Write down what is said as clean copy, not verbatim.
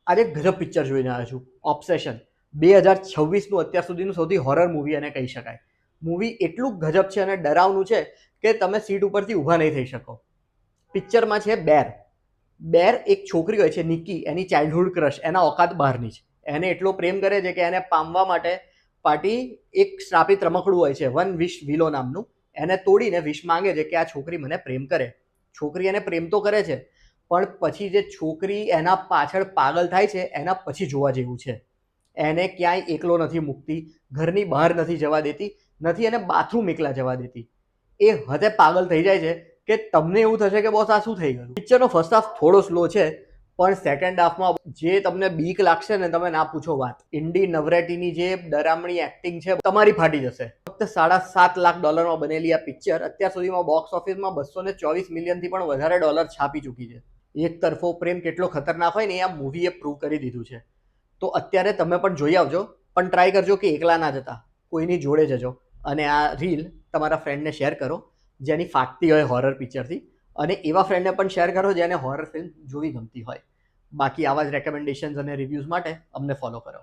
આજે ગજબ પિક્ચર જોઈને આવ્યો છું, ઓબ્સેશન. 2026નું અત્યાર સુધીનું સૌથી હોરર મૂવી એને કહી શકાય. મૂવી એટલું ગજબ છે અને ડરાવનું છે કે તમે સીટ ઉપરથી ઊભા નહીં થઈ શકો. પિક્ચરમાં છે બેર. બેર એક છોકરી હોય છે નિકી, એની ચાઇલ્ડહુડ ક્રશ, એના ઓકાત બહારની છે. એને એટલો પ્રેમ કરે છે કે એને પામવા માટે પાર્ટી એક શ્રાપિત રમકડું હોય છે વન વિશ વિલો નામનું, એને તોડીને વિશ માંગે છે કે આ છોકરી મને પ્રેમ કરે. છોકરી એને પ્રેમ તો કરે છે, પણ પછી જે છોકરી એના પાછળ પાગલ થાય છે એના પછી જોવા જેવું છે. એને ક્યાંય એકલો નથી મૂકતી, ઘરની બહાર નથી જવા દેતી, નથી એને બાથરૂમ એકલા જવા દેતી. એ હદે પાગલ થઈ જાય છે કે તમને એવું થશે કે બોસ આ શું થઈ ગયું. પિક્ચરનો ફર્સ્ટ હાફ થોડો સ્લો છે, પણ સેકન્ડ હાફમાં જે તમને બીક લાગશે ને તમે ના પૂછો વાત. ઇન્ડી નવરેટીની જે ડરામણી એક્ટિંગ છે તમારી ફાટી જશે. ફક્ત $7.5 લાખ બનેલી આ પિક્ચર અત્યાર સુધીમાં બોક્સ ઓફિસમાં 224 મિલિયનથી પણ વધારે ડોલર છાપી ચૂકી છે. એક તરફો પ્રેમ કેટલો ખતરનાક હોય ને એ આ મૂવીએ પ્રૂવ કરી દીધું છે. તો અત્યારે તમે પણ જોઈ આવજો, પણ ટ્રાય કરજો કે એકલા ના જતા, કોઈની જોડે જજો. અને આ રીલ તમારા ફ્રેન્ડને શેર કરો જેની ફાટતી હોય હોરર પિક્ચરથી, અને એવા ફ્રેન્ડને પણ શેર કરો જેને હોરર ફિલ્મ જોવી ગમતી હોય. બાકી આવા જ રેકમેન્ડેશન્સ અને રિવ્યૂઝ માટે અમને ફોલો કરો.